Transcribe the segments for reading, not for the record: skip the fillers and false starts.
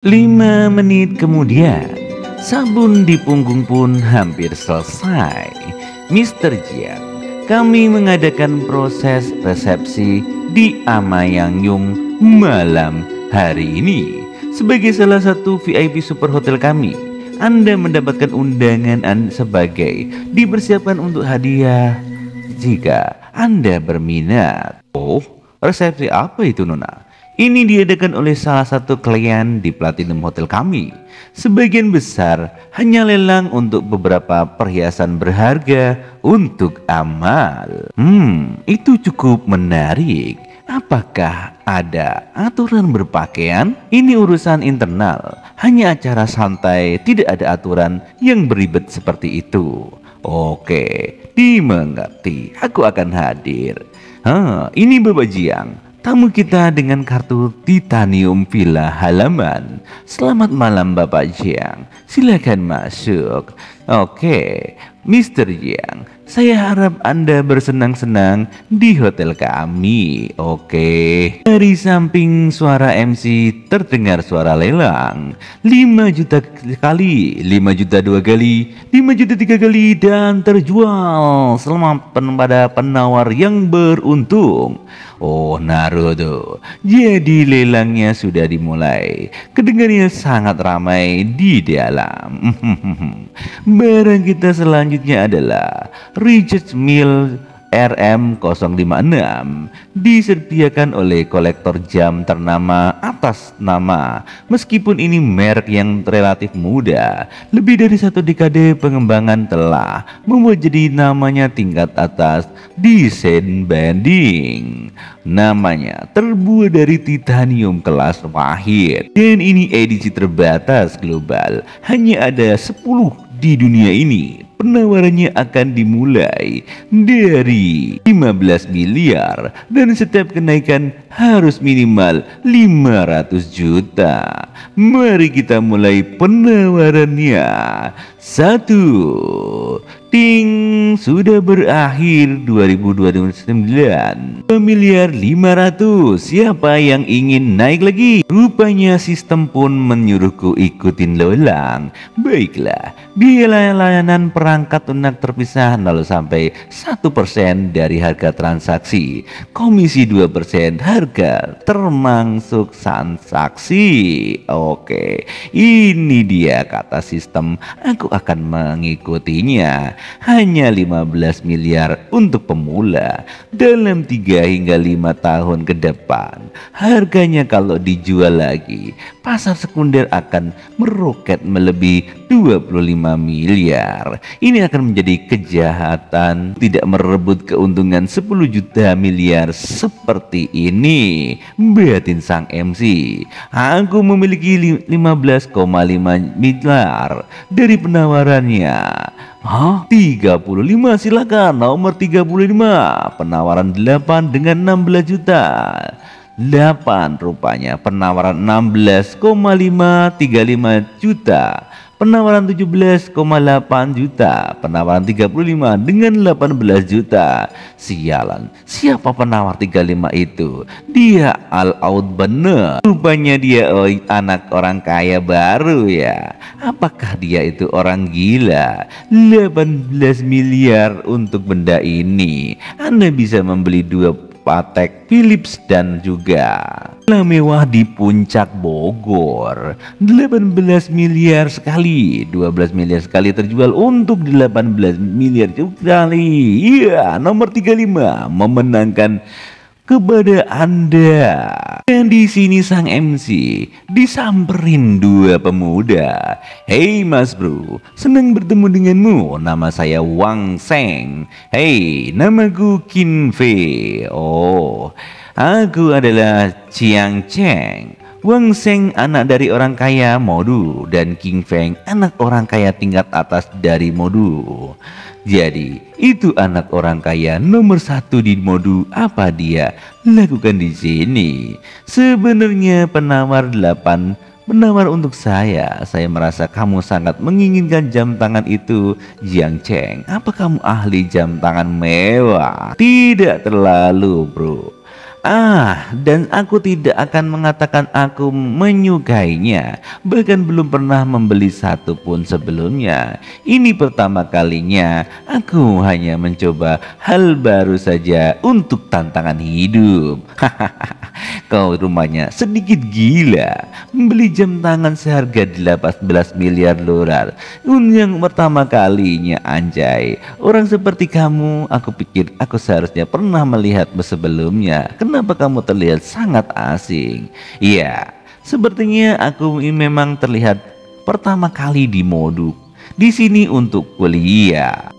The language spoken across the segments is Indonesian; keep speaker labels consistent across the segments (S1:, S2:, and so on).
S1: 5 menit kemudian, sabun di punggung pun hampir selesai. Mister Jiang, kami mengadakan proses resepsi di Amayangyong malam hari ini. Sebagai salah satu VIP super hotel kami, Anda mendapatkan undangan sebagai dipersiapkan untuk hadiah jika Anda berminat. Oh, resepsi apa itu, Nona? Ini diadakan oleh salah satu klien di Platinum Hotel kami. Sebagian besar hanya lelang untuk beberapa perhiasan berharga untuk amal. Itu cukup menarik. Apakah ada aturan berpakaian? Ini urusan internal. Hanya acara santai, tidak ada aturan yang beribet seperti itu. Oke, dimengerti. Aku akan hadir. Ini Bapak Jiang, tamu kita dengan kartu titanium villa halaman. Selamat malam Bapak Jiang, silakan masuk. Oke, Mister Jiang, saya harap Anda bersenang-senang di hotel kami. Oke. Dari samping suara MC terdengar suara lelang. 5 juta kali, 5 juta 2 kali, 5 juta 3 kali, dan terjual. Selamat pada penawar yang beruntung. Oh, Naruto. Jadi lelangnya sudah dimulai. Kedengarannya sangat ramai di dalam. Barang kita selanjutnya adalah Richard Mille RM056, disediakan oleh kolektor jam ternama atas nama. Meskipun ini merek yang relatif muda, lebih dari 1 dekade pengembangan telah membuat jadi namanya tingkat atas desain banding. Namanya terbuat dari titanium kelas wahid, dan ini edisi terbatas global. Hanya ada 10 di dunia ini. Penawarannya akan dimulai dari 15 miliar dan setiap kenaikan harus minimal 500 juta. Mari kita mulai penawarannya. 1. Ting, sudah berakhir 2029. 2 miliar 500. Siapa yang ingin naik lagi? Rupanya sistem pun menyuruhku ikutin lelang. Baiklah, biaya layanan perangkat lunak terpisah 0 sampai 1% dari harga transaksi. Komisi 2% harga termasuk transaksi. Oke, ini dia kata sistem. Aku akan mengikutinya. Hanya 15 miliar untuk pemula dalam 3 hingga 5 tahun ke depan. Harganya kalau dijual lagi, pasar sekunder akan meroket melebihi 25 miliar. Ini akan menjadi kejahatan tidak merebut keuntungan 10 juta miliar seperti ini. Batin sang MC, aku memiliki 15,5 miliar dari penawarannya. 35, silakan nomor 35. Penawaran 8 dengan 16 juta. 8 rupanya penawaran 16,535 juta. Penawaran 17,8 juta. Penawaran 35 dengan 18 juta. Sialan, siapa penawar 35 itu? Dia all out bener. Rupanya dia anak orang kaya baru ya. Apakah dia itu orang gila? 18 miliar untuk benda ini. Anda bisa membeli 2 Patek Philips dan juga villa mewah di puncak Bogor. 18 miliar sekali, 12 miliar sekali terjual untuk 18 miliar sekali. Iya, nomor 35 memenangkan kepada Anda. Dan di sini sang MC disamperin 2 pemuda. Hei Mas Bro, senang bertemu denganmu. Nama saya Wang Seng. Hei, namaku Qin Fei. Oh, aku adalah Chiang Cheng. Wang Seng anak dari orang kaya Modu dan King Feng anak orang kaya tingkat atas dari Modu. Jadi itu anak orang kaya nomor 1 di Modu. Apa dia lakukan di sini? Sebenarnya penawar 8 menawar untuk saya. Saya merasa kamu sangat menginginkan jam tangan itu, Jiang Cheng. Apa kamu ahli jam tangan mewah? Tidak terlalu, bro. Dan aku tidak akan mengatakan aku menyukainya. Bahkan belum pernah membeli satu pun sebelumnya. Ini pertama kalinya aku hanya mencoba hal baru saja untuk tantangan hidup. Kau rumahnya sedikit gila. Membeli jam tangan seharga 18 miliar dolar. Yang pertama kalinya, anjay. Orang seperti kamu, aku pikir aku seharusnya pernah melihatmu sebelumnya. Kenapa kamu terlihat sangat asing? Iya, sepertinya aku memang terlihat pertama kali di modus di sini untuk kuliah.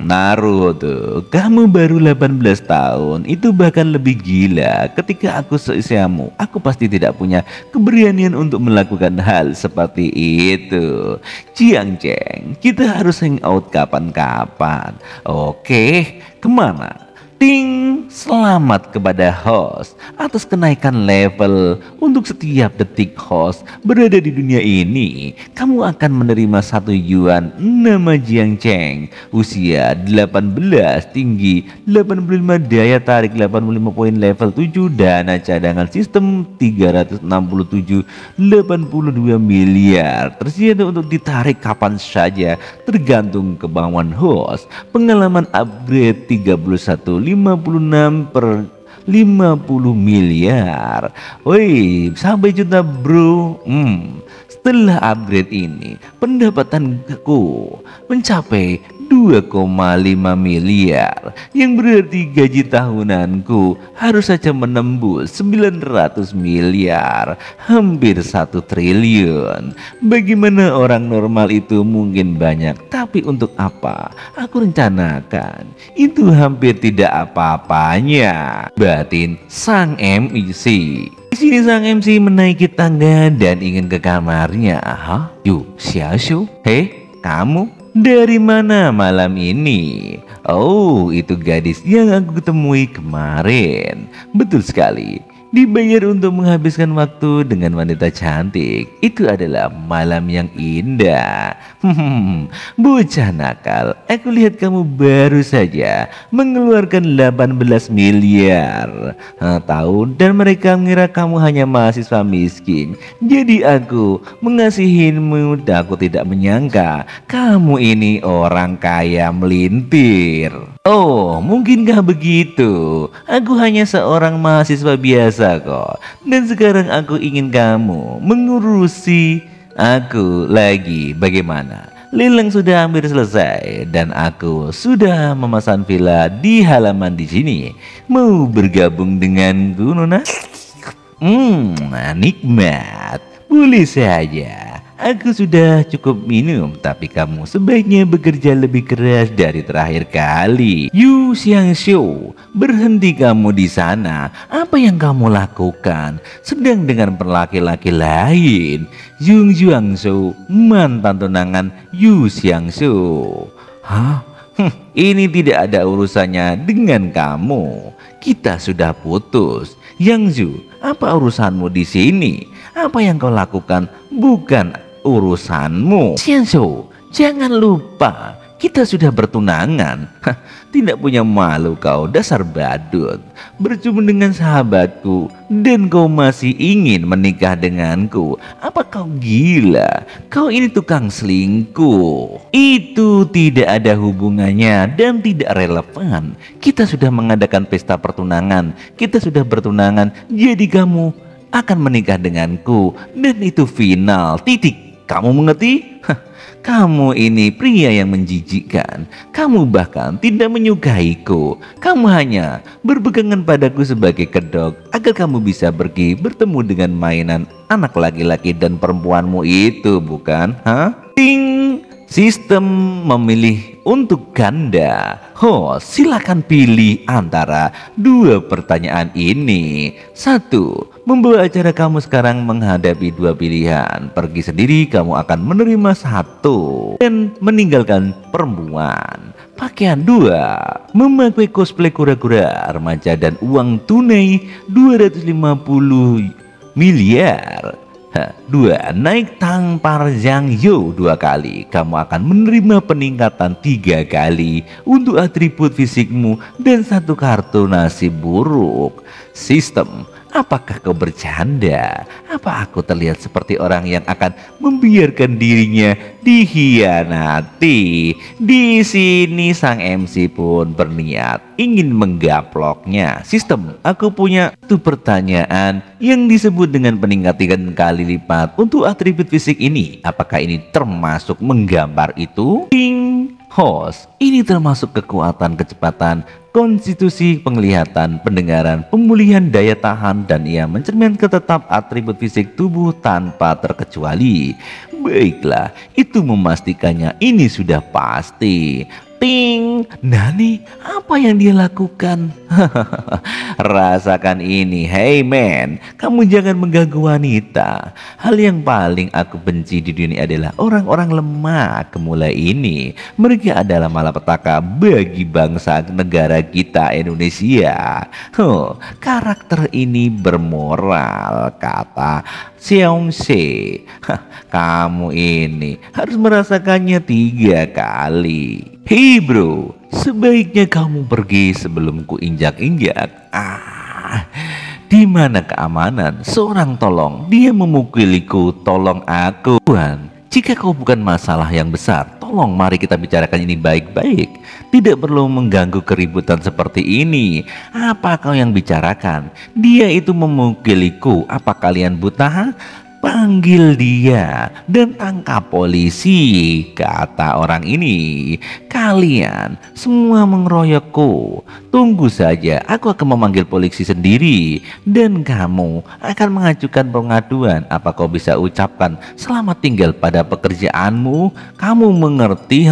S1: Naruto, kamu baru 18 tahun. Itu bahkan lebih gila. Ketika aku seusiamu, aku pasti tidak punya keberanian untuk melakukan hal seperti itu. Jiang Cheng, kita harus hangout kapan-kapan. Oke, kemana? Ting, selamat kepada host atas kenaikan level. Untuk setiap detik host berada di dunia ini, kamu akan menerima 1 yuan. Nama Jiang Cheng, usia 18, tinggi 85, daya tarik 85 poin, level 7, dana cadangan sistem 367, 82 miliar. Tersedia untuk ditarik kapan saja tergantung kemauan host. Pengalaman upgrade 31 56 per 50 miliar. Woi, sampai juta bro. Setelah upgrade ini, pendapatanku mencapai 2,5 miliar, yang berarti gaji tahunanku harus saja menembus 900 miliar, hampir 1 triliun. Bagaimana orang normal itu mungkin banyak, tapi untuk apa aku rencanakan itu hampir tidak apa-apanya. Batin sang MC. Di sini sang MC menaiki tangga dan ingin ke kamarnya. Yuk, Xiaoshu, hei kamu dari mana malam ini? Oh, itu gadis yang aku ketemui kemarin. Betul sekali. Dibayar untuk menghabiskan waktu dengan wanita cantik. Itu adalah malam yang indah. Bocah nakal, aku lihat kamu baru saja mengeluarkan 18 miliar tahun dan mereka mengira kamu hanya mahasiswa miskin. Jadi aku mengasihimu dan aku tidak menyangka kamu ini orang kaya melintir. Oh, mungkinkah begitu? Aku hanya seorang mahasiswa biasa kok. Dan sekarang aku ingin kamu mengurusi aku lagi. Bagaimana? Lelang sudah hampir selesai dan aku sudah memesan villa di halaman di sini. Mau bergabung denganku, Nona? Nikmat. Boleh saja. Aku sudah cukup minum, tapi kamu sebaiknya bekerja lebih keras dari terakhir kali. Yu Xiangshu, berhenti kamu di sana. Apa yang kamu lakukan? Sedang dengan laki-laki lain. Yung Xiangshu, mantan tunangan Yu Xiangshu. Hah? Ini tidak ada urusannya dengan kamu. Kita sudah putus. Yang Zhu, apa urusanmu di sini? Apa yang kau lakukan bukan urusanmu. Xiangshu, jangan lupa kita sudah bertunangan. Tidak punya malu kau, dasar badut. Bercuma dengan sahabatku dan kau masih ingin menikah denganku. Apa kau gila? Kau ini tukang selingkuh. Itu tidak ada hubungannya dan tidak relevan. Kita sudah mengadakan pesta pertunangan. Kita sudah bertunangan, jadi kamu akan menikah denganku dan itu final, titik. Kamu mengerti? Kamu ini pria yang menjijikkan. Kamu bahkan tidak menyukaiku. Kamu hanya berpegangan padaku sebagai kedok agar kamu bisa pergi bertemu dengan mainan anak laki-laki dan perempuanmu itu, bukan? Ting! Sistem memilih untuk ganda. Silakan pilih antara 2 pertanyaan ini. 1. Membawa acara kamu sekarang menghadapi 2 pilihan. Pergi sendiri, kamu akan menerima 1 dan meninggalkan perempuan. Pakaian 2. Memakai cosplay kura-kura remaja dan uang tunai 250 miliar. Dua, naik Tang Parjang Yo 2 kali. Kamu akan menerima peningkatan 3 kali untuk atribut fisikmu dan 1 kartu nasib buruk. Sistem, apakah kau bercanda? Apa aku terlihat seperti orang yang akan membiarkan dirinya dikhianati? Di sini sang MC pun berniat ingin menggaploknya. Sistem, aku punya satu pertanyaan yang disebut dengan peningkatan kali lipat untuk atribut fisik ini. Apakah ini termasuk menggambar itu? Ding. Host, ini termasuk kekuatan, kecepatan, konstitusi, penglihatan, pendengaran, pemulihan daya tahan, dan ia mencerminkan tetap atribut fisik tubuh tanpa terkecuali. Baiklah, itu memastikannya ini sudah pasti. Ting, Nani, apa yang dia lakukan? Rasakan ini, hey man, kamu jangan mengganggu wanita. Hal yang paling aku benci di dunia adalah orang-orang lemah. Mulai ini, mereka adalah malapetaka bagi bangsa negara kita Indonesia. Karakter ini bermoral, kata Xiaongshe. Kamu ini harus merasakannya 3 kali. Hei bro, sebaiknya kamu pergi sebelum ku injak-injak. Di mana keamanan? Seorang tolong, dia memukuliku, tolong aku. Tuhan, jika kau bukan masalah yang besar, tolong mari kita bicarakan ini baik-baik. Tidak perlu mengganggu keributan seperti ini. Apa kau yang bicarakan? Dia itu memukuliku. Apa kalian buta? Panggil dia dan tangkap polisi, kata orang ini. Kalian semua mengeroyokku. Tunggu saja, aku akan memanggil polisi sendiri dan kamu akan mengajukan pengaduan. Apa kau bisa ucapkan selamat tinggal pada pekerjaanmu? Kamu mengerti,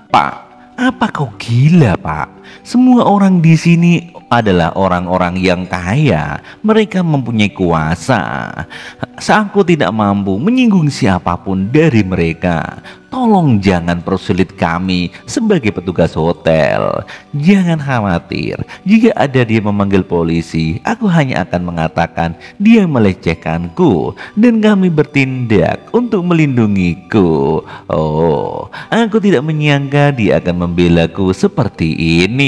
S1: Pak? Apa kau gila, Pak? Semua orang di sini adalah orang-orang yang kaya. Mereka mempunyai kuasa. Aku tidak mampu menyinggung siapapun dari mereka. Tolong jangan persulit kami sebagai petugas hotel. Jangan khawatir, jika ada dia memanggil polisi, aku hanya akan mengatakan dia melecehkanku dan kami bertindak untuk melindungiku. Oh, aku tidak menyangka dia akan membelaku seperti ini.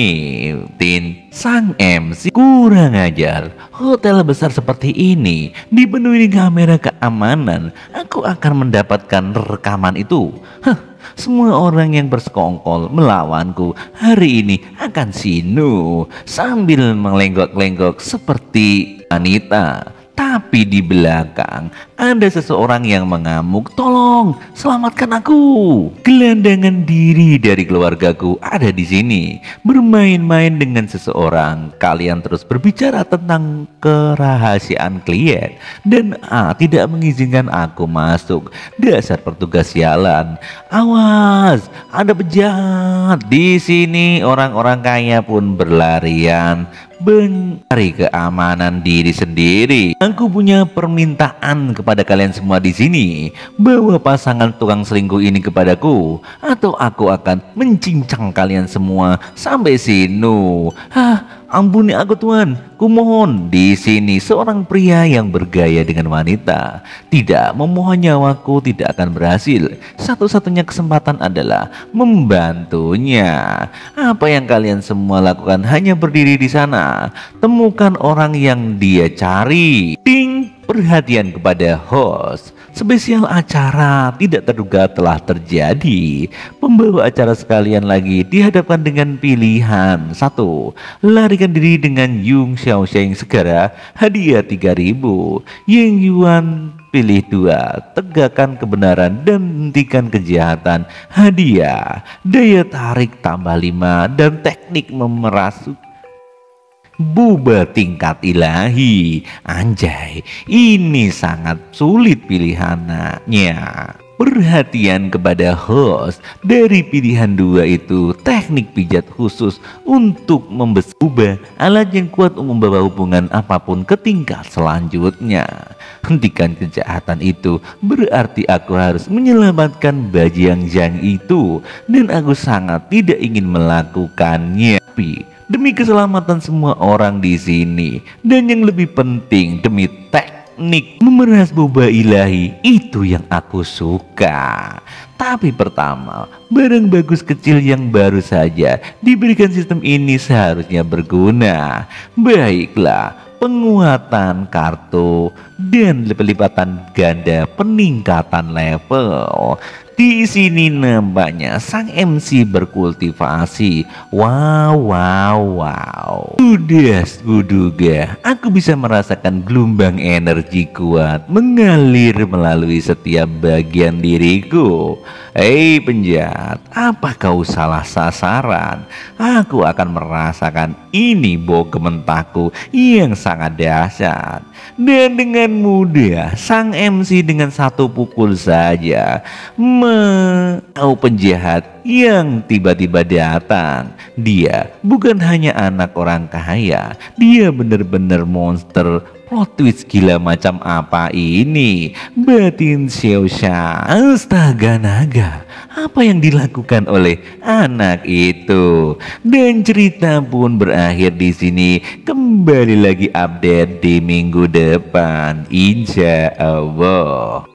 S1: Tin, sang MC kurang ajar. Hotel besar seperti ini dipenuhi kamera keamanan. Aku akan mendapatkan rekaman itu. Semua orang yang bersekongkol melawanku hari ini akan sinu sambil melenggok-lenggok seperti wanita. Tapi di belakang ada seseorang yang mengamuk, tolong selamatkan aku. Gelandangan diri dari keluargaku ada di sini, bermain-main dengan seseorang. Kalian terus berbicara tentang kerahasiaan klien dan tidak mengizinkan aku masuk. Dasar petugas sialan. Awas, ada penjahat di sini. Orang-orang kaya pun berlarian mencari keamanan diri sendiri. Aku punya permintaan kepada kalian semua di sini. Bawa pasangan tukang selingkuh ini kepadaku, atau aku akan mencincang kalian semua sampai sinu. Ampuni aku Tuhan, kumohon. Di sini seorang pria yang bergaya dengan wanita. Tidak, memohon nyawaku tidak akan berhasil. Satu-satunya kesempatan adalah membantunya. Apa yang kalian semua lakukan hanya berdiri di sana. Temukan orang yang dia cari. Ding, perhatian kepada host. Spesial acara tidak terduga telah terjadi. Pembawa acara sekalian lagi dihadapkan dengan pilihan. 1. Larikan diri dengan Yung Xiaosheng segera, hadiah 3.000. Ying Yuan pilih 2. Tegakkan kebenaran dan hentikan kejahatan, hadiah daya tarik tambah 5. Dan teknik memeras boba tingkat ilahi. Anjay, ini sangat sulit pilihannya. Perhatian kepada host. Dari pilihan 2 itu, teknik pijat khusus untuk membesar alat yang kuat untuk membawa hubungan apapun ke tingkat selanjutnya. Hentikan kejahatan itu berarti aku harus menyelamatkan Bajang Zhang itu, dan aku sangat tidak ingin melakukannya. Tapi demi keselamatan semua orang di sini, dan yang lebih penting demi teknik memeras boba ilahi itu yang aku suka. Tapi pertama, barang bagus kecil yang baru saja diberikan sistem ini seharusnya berguna. Baiklah, penguatan kartu dan pelipatan ganda peningkatan level. Di sini nampaknya sang MC berkultivasi. Wow, wow, wow. Sudah kuduga, aku bisa merasakan gelombang energi kuat mengalir melalui setiap bagian diriku. Hei penjahat, apa kau salah sasaran? Aku akan merasakan ini bau gementaku yang sangat dahsyat. Dan dengan mudah sang MC dengan satu pukul saja tahu penjahat yang tiba-tiba datang. Dia bukan hanya anak orang kaya, dia benar-benar monster. Plot twist gila macam apa ini? Batin Xiaosha, astaga naga. Apa yang dilakukan oleh anak itu? Dan cerita pun berakhir di sini. Kembali lagi update di minggu depan, insya Allah.